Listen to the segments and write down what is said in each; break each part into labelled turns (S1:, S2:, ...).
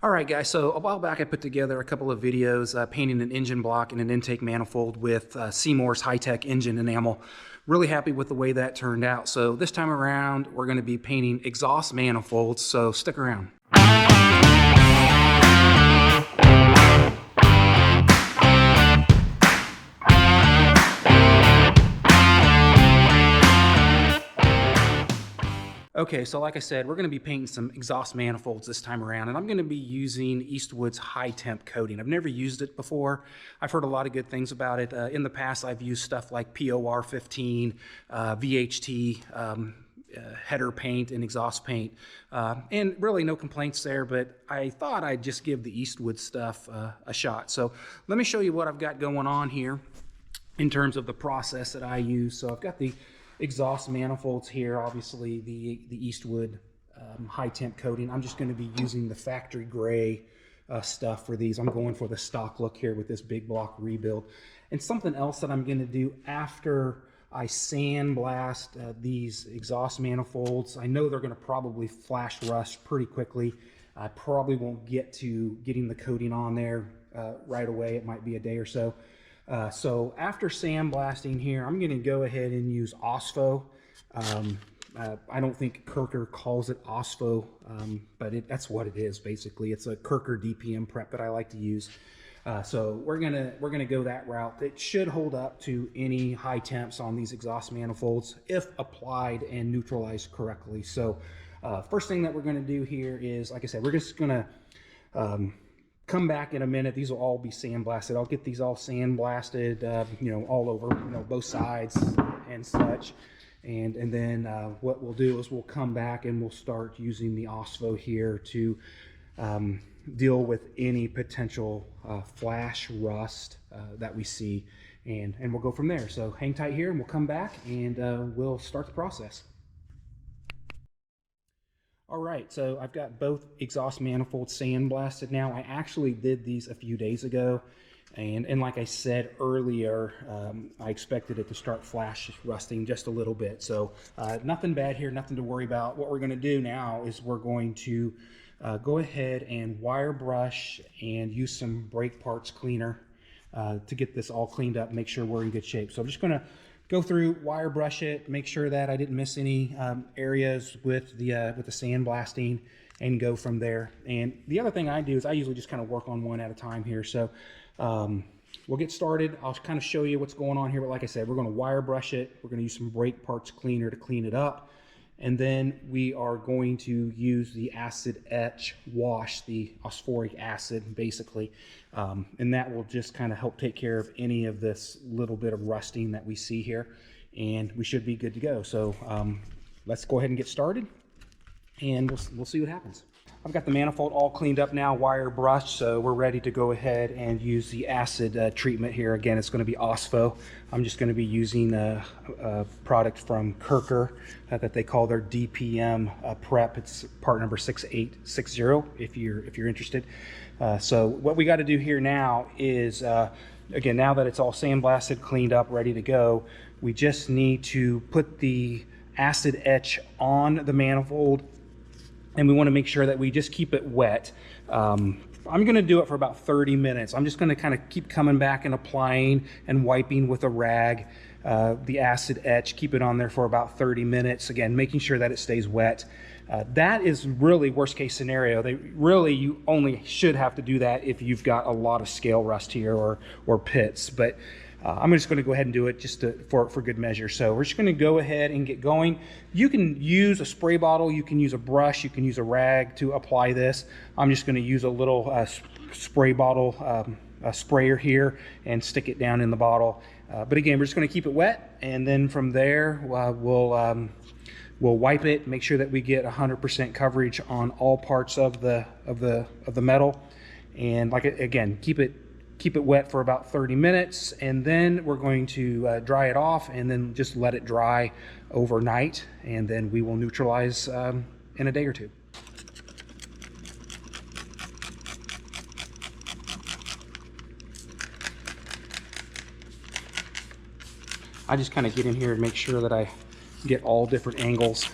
S1: All right, guys, so a while back I put together a couple of videos painting an engine block and an intake manifold with Seymour's high-tech engine enamel. Really happy with the way that turned out. So this time around, we're going to be painting exhaust manifolds, so stick around. Okay, so like I said, we're going to be painting some exhaust manifolds this time around, and I'm going to be using Eastwood's high temp coating. I've never used it before. I've heard a lot of good things about it. In the past, I've used stuff like POR 15, VHT, header paint and exhaust paint, and really no complaints there, but I thought I'd just give the Eastwood stuff a shot. So let me show you what I've got going on here in terms of the process that I use. So I've got the exhaust manifolds here, obviously the Eastwood high temp coating. I'm just going to be using the factory gray stuff for these. I'm going for the stock look here with this big block rebuild. And something else that I'm going to do after I sandblast these exhaust manifolds, I know they're going to probably flash rust pretty quickly. I probably won't get to getting the coating on there right away. It might be a day or so. So after sandblasting here, I'm going to go ahead and use OSPHO. I don't think Kirker calls it OSPHO, but that's what it is basically. It's a Kirker DPM prep that I like to use. So we're gonna go that route. It should hold up to any high temps on these exhaust manifolds if applied and neutralized correctly. So first thing that we're going to do here is, like I said, we're just going to come back in a minute. These will all be sandblasted. I'll get these all sandblasted, all over, both sides and such. And then what we'll do is we'll come back and we'll start using the OSPHO here to deal with any potential flash rust that we see, and we'll go from there. So hang tight here and we'll come back and we'll start the process. All right, so I've got both exhaust manifolds sandblasted now. I actually did these a few days ago, and like I said earlier, I expected it to start flash rusting just a little bit. So nothing bad here, nothing to worry about. What we're going to do now is we're going to go ahead and wire brush and use some brake parts cleaner to get this all cleaned up, make sure we're in good shape. So I'm just going to go through, wire brush it, make sure that I didn't miss any areas with the sandblasting, and go from there. And the other thing I do is I usually just kind of work on one at a time here. So we'll get started. I'll kind of show you what's going on here. But like I said, we're going to wire brush it. We're going to use some brake parts cleaner to clean it up. And then we are going to use the acid etch wash, the phosphoric acid, basically. And that will just kind of help take care of any of this little bit of rusting that we see here. And we should be good to go. So let's go ahead and get started, and we'll see what happens. I've got the manifold all cleaned up now, wire brushed, so we're ready to go ahead and use the acid treatment here. Again, it's going to be OSPHO. I'm just going to be using a product from Kirker that they call their DPM prep. It's part number 6860 if you're interested. So what we got to do here now is, again, now that it's all sandblasted, cleaned up, ready to go, we just need to put the acid etch on the manifold. And we want to make sure that we just keep it wet. I'm going to do it for about 30 minutes. I'm just going to kind of keep coming back and applying and wiping with a rag the acid etch, keep it on there for about 30 minutes. Again, making sure that it stays wet. That is really worst case scenario. You only should have to do that if you've got a lot of scale rust here or pits. But I'm just going to go ahead and do it just for good measure. So we're just going to go ahead and get going. You can use a spray bottle, you can use a brush, you can use a rag to apply this. I'm just going to use a little spray bottle sprayer here and stick it down in the bottle. But again, we're just going to keep it wet, and then from there we'll wipe it, make sure that we get 100% coverage on all parts of the metal, and again, keep it wet for about 30 minutes, and then we're going to dry it off and then just let it dry overnight, and then we will neutralize in a day or two. I just kind of get in here and make sure that I get all different angles.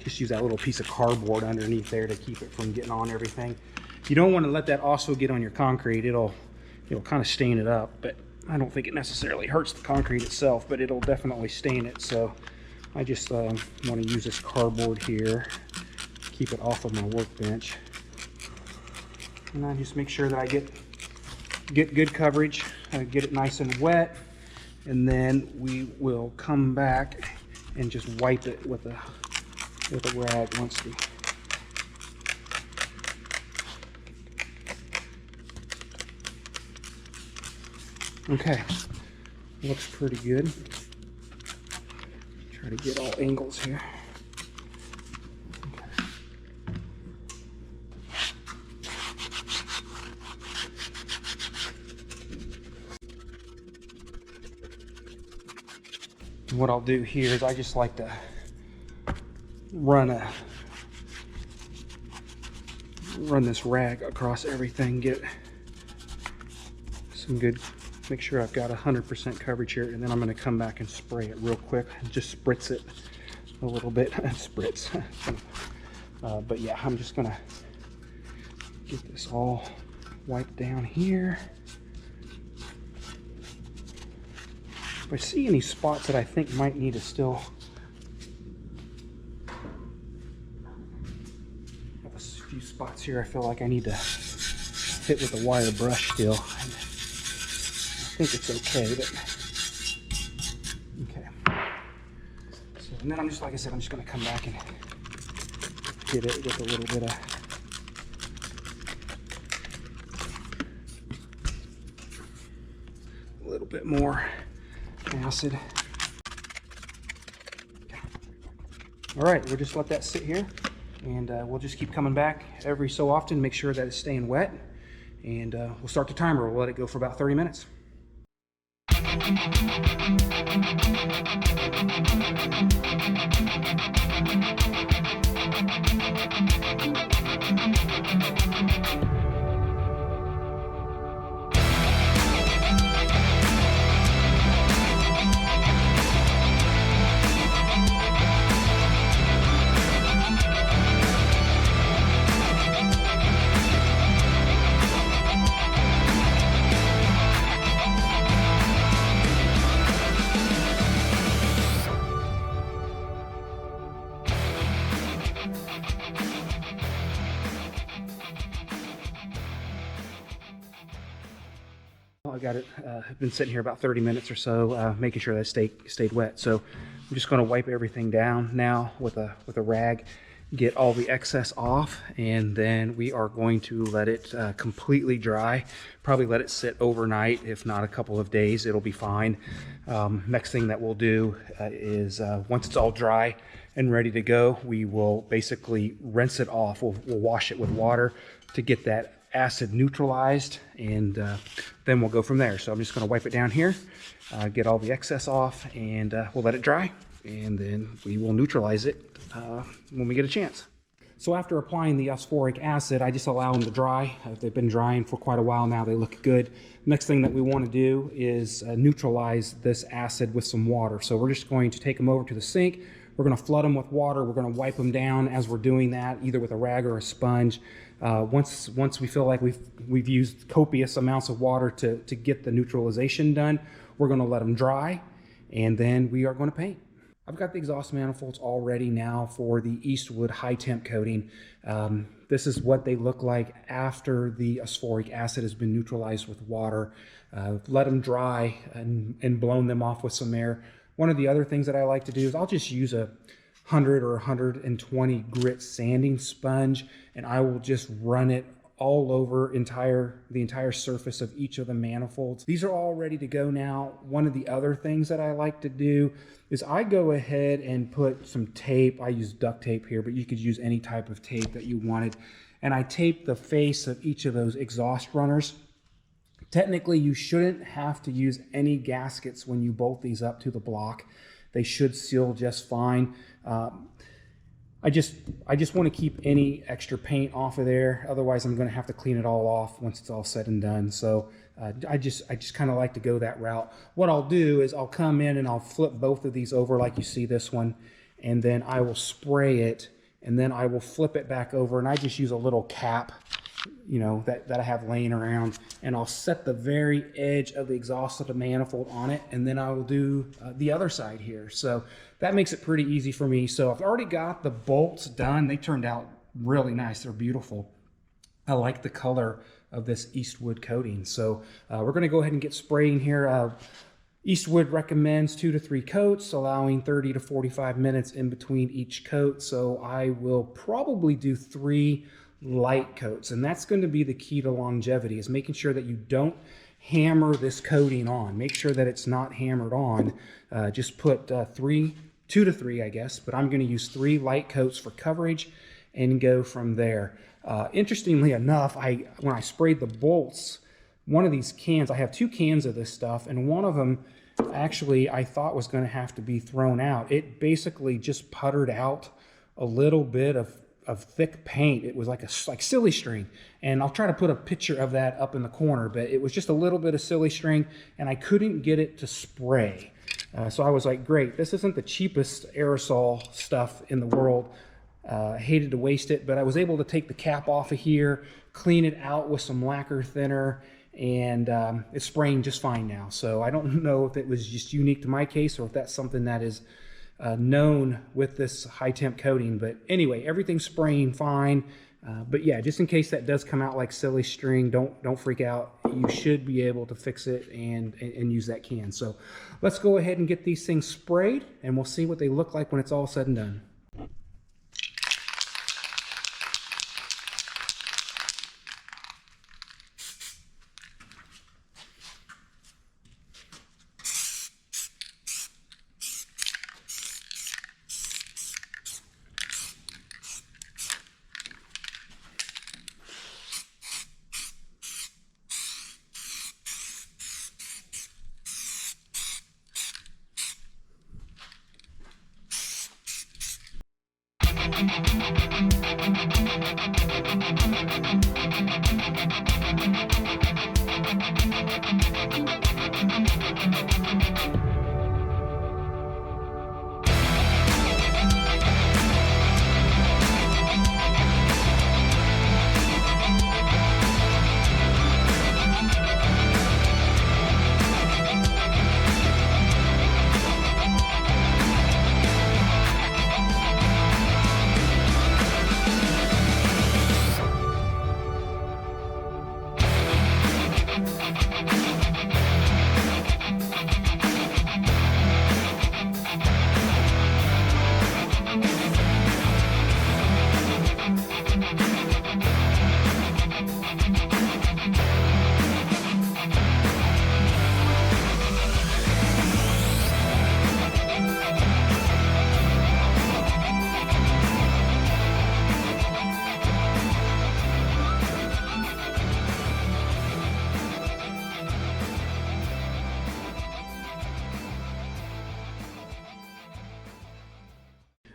S1: Just use that little piece of cardboard underneath there to keep it from getting on everything. You don't want to let that also get on your concrete. It'll kind of stain it up, but I don't think it necessarily hurts the concrete itself, but it'll definitely stain it. So I just want to use this cardboard here, keep it off of my workbench, and I just make sure that I get good coverage, get it nice and wet, and then we will come back and just wipe it with a rag once the okay, looks pretty good. Try to get all angles here. What I'll do here is I just like to run this rag across everything, get some good, make sure I've got 100% coverage here, and then I'm going to come back and spray it real quick and just spritz it a little bit. Spritz. But yeah, I'm just going to get this all wiped down here. If I see any spots that I think might need to still have a few spots here I feel like I need to hit with a wire brush still. I think it's okay, but okay. So, and then I'm just, like I said, I'm just going to come back and get it with a little bit more acid. All right, we'll just let that sit here, and we'll just keep coming back every so often, make sure that it's staying wet, and we'll start the timer. We'll let it go for about 30 minutes. I got it, been sitting here about 30 minutes or so, making sure that it stayed wet. So I'm just going to wipe everything down now with a rag, get all the excess off, and then we are going to let it completely dry. Probably let it sit overnight, if not a couple of days. It'll be fine. Next thing that we'll do is once it's all dry and ready to go, we will basically rinse it off. We'll wash it with water to get that acid neutralized, and then we'll go from there. So I'm just going to wipe it down here, get all the excess off, and we'll let it dry, and then we will neutralize it when we get a chance. So after applying the phosphoric acid, I just allow them to dry. They've been drying for quite a while now. They look good. Next thing that we want to do is neutralize this acid with some water. So we're just going to take them over to the sink. We're going to flood them with water. We're going to wipe them down as we're doing that, either with a rag or a sponge. Once we feel like we've used copious amounts of water to get the neutralization done, we're going to let them dry, and then we are going to paint. I've got the exhaust manifolds all ready now for the Eastwood high temp coating. This is what they look like after the phosphoric acid has been neutralized with water. Let them dry and blown them off with some air. One of the other things that I like to do is I'll just use a 100 or 120 grit sanding sponge, and I will just run it all over the entire surface of each of the manifolds. These are all ready to go now. One of the other things that I like to do is I go ahead and put some tape. I use duct tape here, but you could use any type of tape that you wanted. And I tape the face of each of those exhaust runners. Technically, you shouldn't have to use any gaskets when you bolt these up to the block. They should seal just fine. I just want to keep any extra paint off of there. Otherwise, I'm going to have to clean it all off once it's all said and done. So I just kind of like to go that route. What I'll do is I'll come in and I'll flip both of these over like you see this one, and then I will spray it, and then I will flip it back over, and I just use a little cap you know, that I have laying around, and I'll set the very edge of the exhaust of the manifold on it, and then I will do the other side here. So that makes it pretty easy for me. So I've already got the bolts done. They turned out really nice. They're beautiful. I like the color of this Eastwood coating. So we're going to go ahead and get spraying here. Eastwood recommends 2 to 3 coats, allowing 30 to 45 minutes in between each coat. So I will probably do 3 light coats, and that's going to be the key to longevity, is making sure that you don't hammer this coating on. Make sure that it's not hammered on. Just put 2 to 3, I guess, but I'm going to use 3 light coats for coverage and go from there. Interestingly enough, when I sprayed the bolts, one of these cans, I have 2 cans of this stuff, and one of them actually I thought was going to have to be thrown out. It basically just puttered out a little bit of thick paint. It was like silly string, and I'll try to put a picture of that up in the corner, but it was just a little bit of silly string, and I couldn't get it to spray. So I was like, great, this isn't the cheapest aerosol stuff in the world. Hated to waste it, but I was able to take the cap off of here, clean it out with some lacquer thinner, and it's spraying just fine now. So I don't know if it was just unique to my case or if that's something that is known with this high temp coating. But anyway, everything's spraying fine. But yeah, just in case that does come out like silly string, don't freak out. You should be able to fix it and use that can. So let's go ahead and get these things sprayed, and we'll see what they look like when it's all said and done.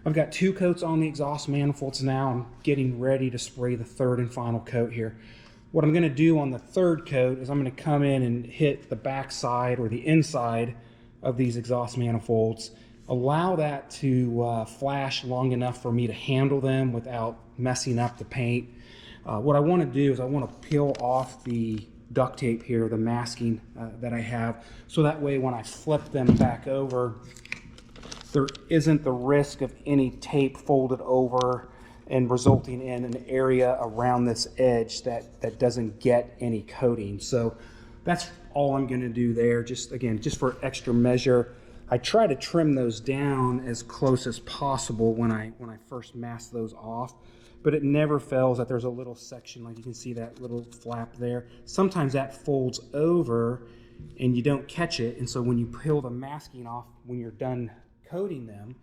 S1: I've got 2 coats on the exhaust manifolds now. I'm getting ready to spray the 3rd and final coat here. What I'm going to do on the 3rd coat is I'm going to come in and hit the back side or the inside of these exhaust manifolds. Allow that to flash long enough for me to handle them without messing up the paint. What I want to do is I want to peel off the duct tape here, the masking that I have, so that way when I flip them back over, there isn't the risk of any tape folded over and resulting in an area around this edge that doesn't get any coating. So that's all I'm going to do there. Just for extra measure. I try to trim those down as close as possible when I first mask those off, but it never fails that there's a little section, like you can see that little flap there. Sometimes that folds over and you don't catch it, and so when you peel the masking off, when you're done coating them,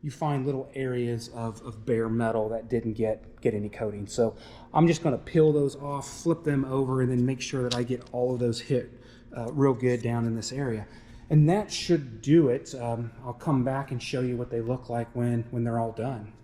S1: you find little areas of bare metal that didn't get any coating. So I'm just going to peel those off, flip them over, and then make sure that I get all of those hit real good down in this area. And that should do it. I'll come back and show you what they look like when they're all done.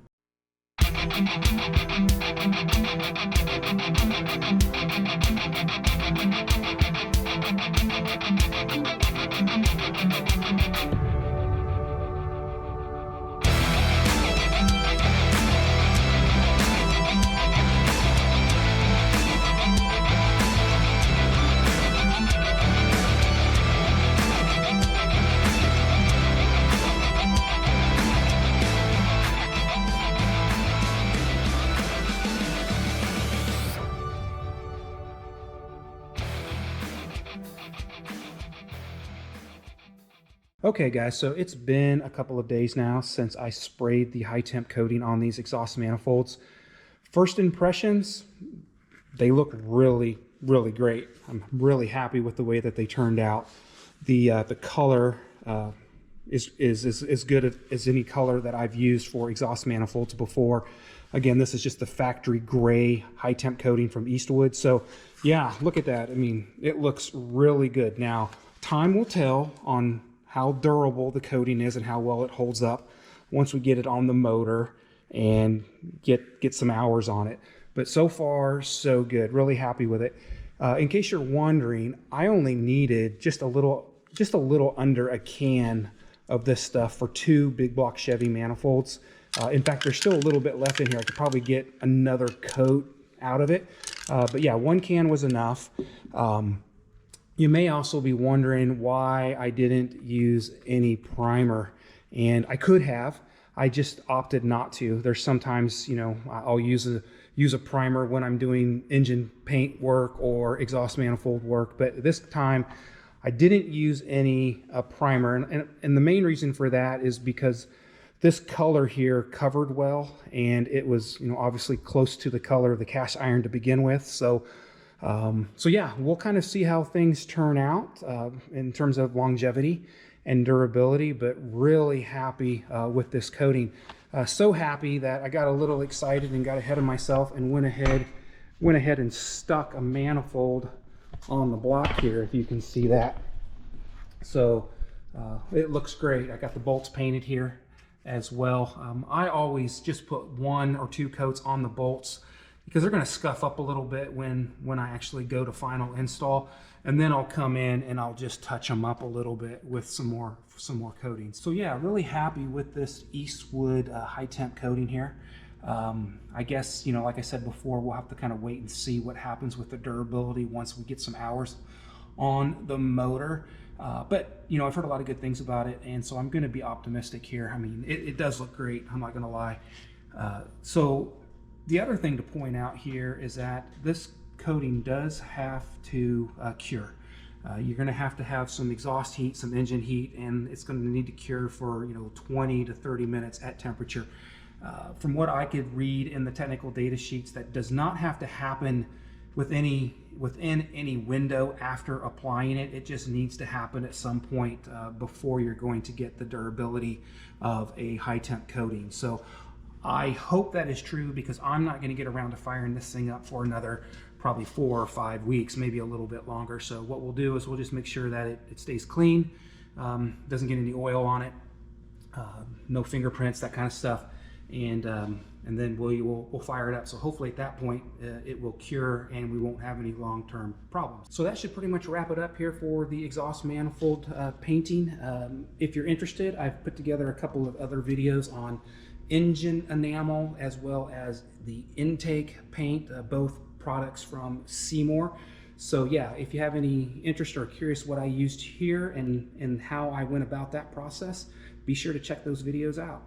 S1: Okay guys, so it's been a couple of days now since I sprayed the high temp coating on these exhaust manifolds. First impressions, they look really, really great. I'm really happy with the way that they turned out. The color is as good as any color that I've used for exhaust manifolds before. Again, this is just the factory gray high temp coating from Eastwood. So yeah, look at that. I mean, it looks really good. Now, time will tell on how durable the coating is and how well it holds up once we get it on the motor and get some hours on it. But so far, so good. Really happy with it. In case you're wondering, I only needed just a little under a can of this stuff for 2 big block Chevy manifolds. In fact, there's still a little bit left in here. I could probably get another coat out of it. But yeah, 1 can was enough. You may also be wondering why I didn't use any primer, and I could have. I just opted not to. There's sometimes, you know, I'll use a primer when I'm doing engine paint work or exhaust manifold work, but this time I didn't use any primer, and the main reason for that is because this color here covered well, and it was, you know, obviously close to the color of the cast iron to begin with. So yeah, we'll kind of see how things turn out in terms of longevity and durability, but really happy with this coating. So happy that I got a little excited and got ahead of myself and went ahead and stuck a manifold on the block here, if you can see that. So it looks great. I got the bolts painted here as well. I always just put 1 or 2 coats on the bolts because they're going to scuff up a little bit when I actually go to final install, and then I'll come in and I'll just touch them up a little bit with some more coatings. So yeah, really happy with this Eastwood high temp coating here. I guess, you know, like I said before, we'll have to kind of wait and see what happens with the durability once we get some hours on the motor. But you know, I've heard a lot of good things about it, and so I'm going to be optimistic here. I mean, it does look great, I'm not going to lie. So the other thing to point out here is that this coating does have to cure. You're going to have some exhaust heat, some engine heat, and it's going to need to cure for, you know, 20 to 30 minutes at temperature. From what I could read in the technical data sheets, that does not have to happen within any window after applying it. It just needs to happen at some point before you're going to get the durability of a high temp coating. So I hope that is true, because I'm not going to get around to firing this thing up for another probably 4 or 5 weeks, maybe a little bit longer. So what we'll do is we'll just make sure that it stays clean, doesn't get any oil on it, no fingerprints, that kind of stuff, and then we'll fire it up. So hopefully at that point it will cure and we won't have any long-term problems. So that should pretty much wrap it up here for the exhaust manifold painting. If you're interested, I've put together a couple of other videos on engine enamel as well as the intake paint, both products from Seymour. So yeah, if you have any interest or curious what I used here and how I went about that process, be sure to check those videos out.